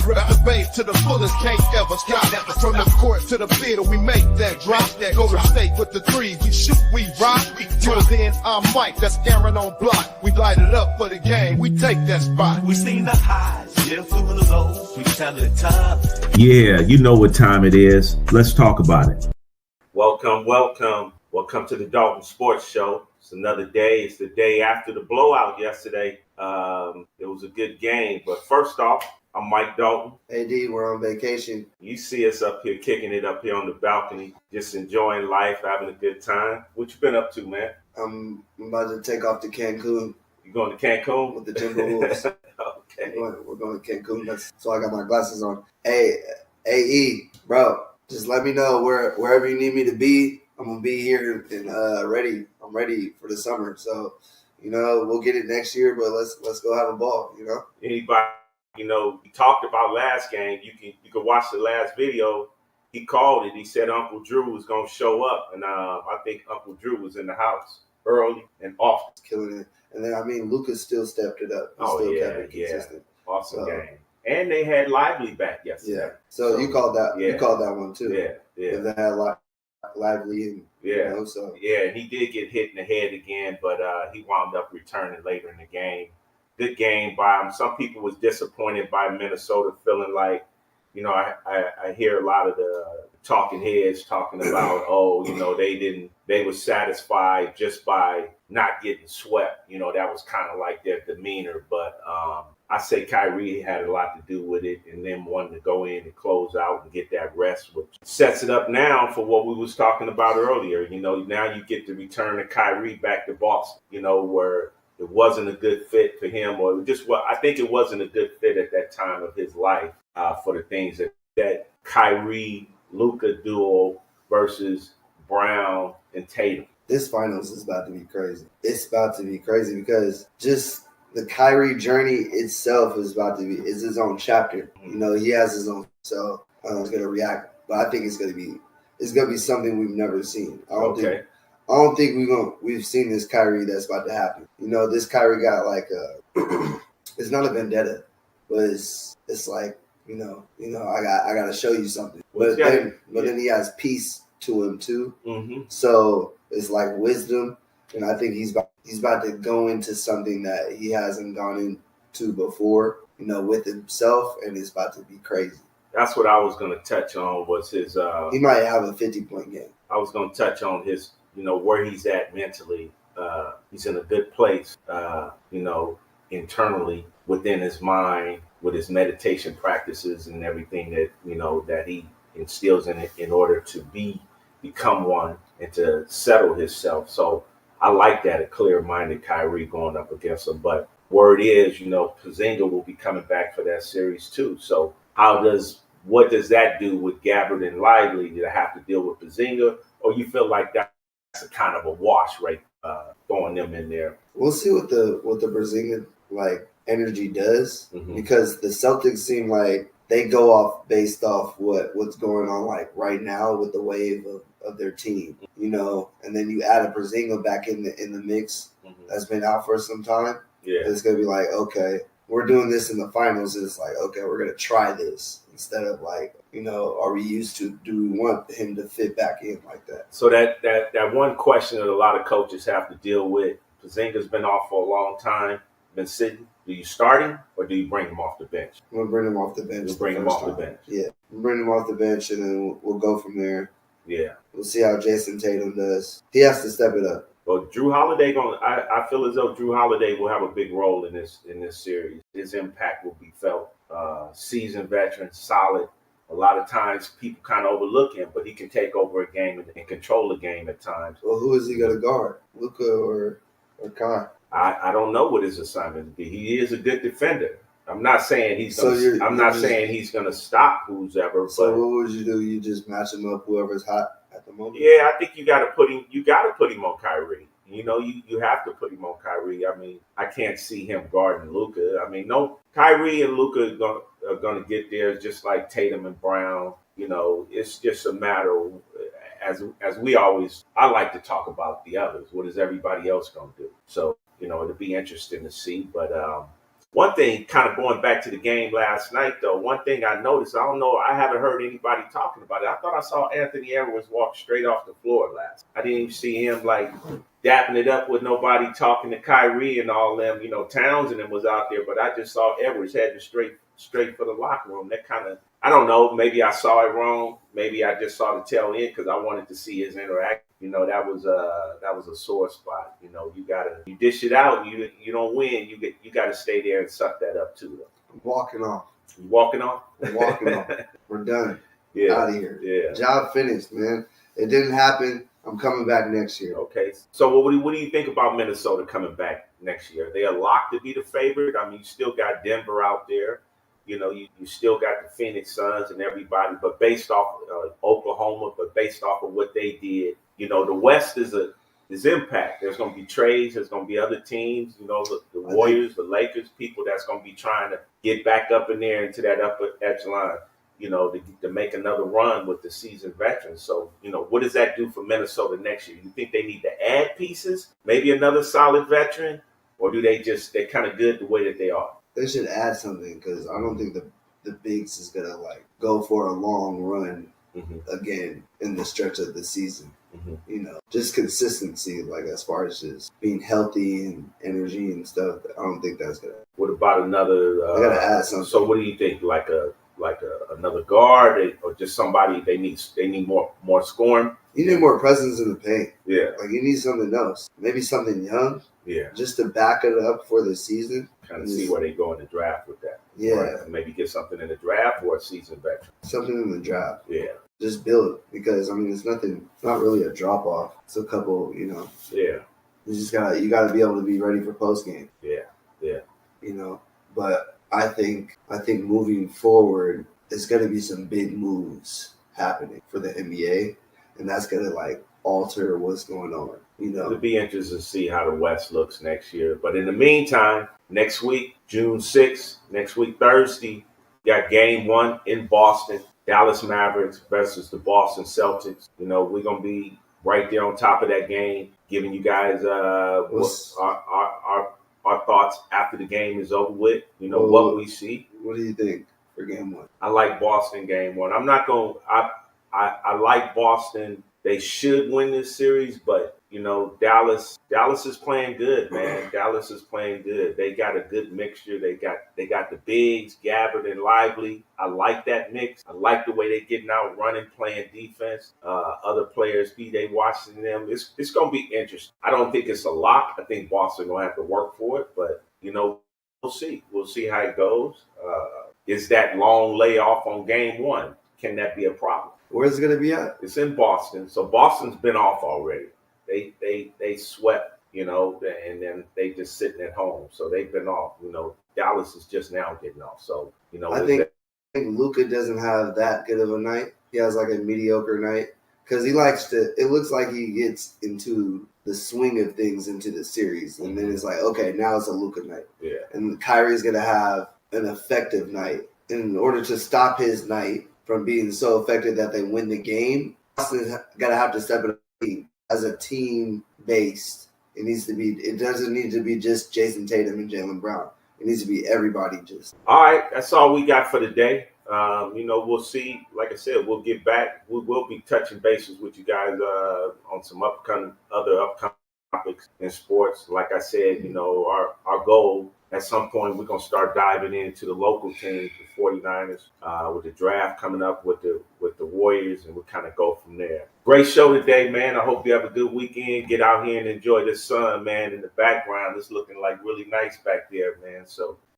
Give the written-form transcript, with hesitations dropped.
rep the base to the fullest, can't ever stop. From the court to the field, we make that drop. Go to state with the threes, we shoot, we rock. Till then, I'm Mike, that's Aaron on block. We light it up for the game, we take that spot. We seen the highs, yeah, through the lows, we tell it tough. Yeah, you know what time it is. Let's talk about it. Welcome to the Daltons Sports Show. It's another day. It's the day after the blowout yesterday. It was a good game. But first off, I'm Mike Dalton. AD, we're on vacation. You see us up here, kicking it up here on the balcony, just enjoying life, having a good time. What you been up to, man? I'm about to take off to Cancun. You going to Cancun? With the Timberwolves. Okay. We're going to Cancun. So I got my glasses on. Hey, AE, bro, just let me know wherever you need me to be. I'm going to be here and ready. I'm ready for the summer. So, we'll get it next year, but let's go have a ball, Anybody, we talked about last game. You can watch the last video. He called it. He said Uncle Drew was going to show up. And I think Uncle Drew was in the house early and often. Killing it. And then, Lucas still stepped it up. He kept it consistent. Awesome game. And they had Lively back yesterday. Yeah. So you called that. Yeah. You called that one too. Yeah. They had Lively and and he did get hit in the head again, but he wound up returning later in the game. Good game by him. Some people was disappointed by Minnesota, feeling like, I hear a lot of the talking heads talking about, they were satisfied just by not getting swept. That was kind of like their demeanor. But I say Kyrie had a lot to do with it, and them wanting to go in and close out and get that rest, which sets it up now for what we was talking about earlier. Now you get to return to Kyrie back to Boston, where it wasn't a good fit for him, or I think it wasn't a good fit at that time of his life for the things that Kyrie Luka duo versus Brown and Tatum. This finals is about to be crazy. It's about to be crazy because just the Kyrie journey itself is it's his own chapter. He has his own self. He's gonna react, but I think it's gonna be something we've never seen. I don't think we've seen this Kyrie that's about to happen. This Kyrie got like it's not a vendetta, but it's like I gotta show you something. But then he has peace to him too. Mm-hmm. So it's like wisdom, and I think he's about to go into something that he hasn't gone into before, with himself, and it's about to be crazy. That's what I was going to touch on was his. He might have a 50-point game. I was going to touch on his, where he's at mentally. He's in a good place, internally within his mind, with his meditation practices and everything that that he instills in it in order to become one and to settle himself. So I like that, a clear-minded Kyrie going up against him. But word is, Porzingis will be coming back for that series too. So what does that do with Gabbard and Lively? Did I have to deal with Porzingis, or you feel like that's a kind of a wash, right? Throwing them in there. We'll see what the Porzingis energy does, because the Celtics seem like they go off based off what's going on right now with the wave of their team, and then you add a Porzingis back in the mix that's been out for some time. Yeah, it's gonna be like, okay, we're doing this in the finals. And it's like, okay, we're gonna try this instead of are we used to? Do we want him to fit back in like that? So that one question that a lot of coaches have to deal with. Porzingis been off for a long time, been sitting. Do you start him or do you bring him off the bench? I'm going to bring him off the bench. Yeah. We'll bring him off the bench, and then we'll go from there. Yeah. We'll see how Jason Tatum does. He has to step it up. Well, Drew Holiday I feel as though Drew Holiday will have a big role in this series. His impact will be felt. Seasoned veteran, solid. A lot of times people kind of overlook him, but he can take over a game and control a game at times. Well, who is he going to guard? Luka or Kai? I don't know what his assignment would be. He is a good defender. I'm not saying he's going to stop who's ever. So what would you do? You just match him up whoever's hot at the moment. Yeah, I think you got to put him on Kyrie. You have to put him on Kyrie. I mean, I can't see him guarding Luka. I mean, no, Kyrie and Luka are going to get there just like Tatum and Brown. It's just a matter of, as we always, I like to talk about the others. What is everybody else going to do? So, it'll be interesting to see. But One thing, kind of going back to the game last night, though, one thing I noticed, I don't know, I haven't heard anybody talking about it. I thought I saw Anthony Edwards walk straight off the floor last. I didn't even see him like dapping it up with nobody, talking to Kyrie and all them. You know, Towns and them was out there, but I just saw Edwards heading straight for the locker room. That kind of, I don't know, maybe I saw it wrong. Maybe I just saw the tail end because I wanted to see his interaction. You know, that was a sore spot. You know, you dish it out, you don't win. You gotta stay there and suck that up too. I'm walking off. You walking off? I'm walking off. We're done. Yeah. Out of here. Yeah. Job finished, man. It didn't happen. I'm coming back next year. Okay. So what do you think about Minnesota coming back next year? They are locked to be the favorite. I mean, you still got Denver out there. You know, you still got the Phoenix Suns and everybody, but based off Oklahoma, but based off of what they did, you know, the West is impact. There's going to be trades. There's going to be other teams. You know, the Warriors, the Lakers, people that's going to be trying to get back up in there into that upper echelon. You know, to make another run with the seasoned veterans. So, you know, what does that do for Minnesota next year? You think they need to add pieces, maybe another solid veteran, or do they're kind of good the way that they are? They should add something because I don't think the Bigs is gonna like go for a long run again in the stretch of the season. You know, just consistency, like as far as just being healthy and energy and stuff. I don't think that's gonna. What about another? I gotta add something. So, what do you think? Like another guard, or just somebody they need more scoring? You need more presence in the paint. Yeah, like you need something else. Maybe something young. Yeah, just to back it up for the season. Kind of see where they go in the draft with that. Yeah, right? Maybe get something in the draft or a seasoned veteran. Something in the draft. Yeah, just build because I mean it's not really a drop off. It's a couple, you know. Yeah, you gotta be able to be ready for post game. Yeah. You know, but I think moving forward, there's gonna be some big moves happening for the NBA, and that's gonna like alter what's going on. You know, it'll be interesting to see how the West looks next year. But in the meantime, next week, June 6th, next week, Thursday, you got game 1 in Boston, Dallas Mavericks versus the Boston Celtics. You know, we're going to be right there on top of that game, giving you guys our thoughts after the game is over with, you know, what we see. What do you think for game 1? I like Boston game 1. I'm not going to – I like Boston. They should win this series, but you know, Dallas is playing good, man. Dallas is playing good. They got a good mixture. They got the bigs, Gabbard and Lively. I like that mix. I like the way they're getting out, running, playing defense. Other players, they watching them. It's gonna be interesting. I don't think it's a lock. I think Boston gonna have to work for it, but you know, we'll see. We'll see how it goes. Is that long layoff on game 1? Can that be a problem? Where's it gonna be at? It's in Boston. So Boston's been off already. They swept, you know, and then they just sitting at home. So they've been off. You know, Dallas is just now getting off. So, you know, I think Luka doesn't have that good of a night. He has like a mediocre night because he likes to. It looks like he gets into the swing of things into the series, and then it's like, okay, now it's a Luka night. Yeah. And Kyrie's gonna have an effective night. In order to stop his night from being so effective that they win the game, Boston's gonna have to step it up. As a team based, it doesn't need to be just Jason Tatum and Jaylen Brown. It needs to be everybody just. All right, that's all we got for today. You know, we'll see. Like I said, we'll get back. We will be touching bases with you guys on some upcoming topics in sports. Like I said, you know, our goal at some point we're gonna start diving into the local teams, the 49ers, with the draft coming up with the Warriors, and we'll kind of go from there. Great show today, man. I hope you have a good weekend. Get out here and enjoy the sun, man. In the background, it's looking like really nice back there, man. So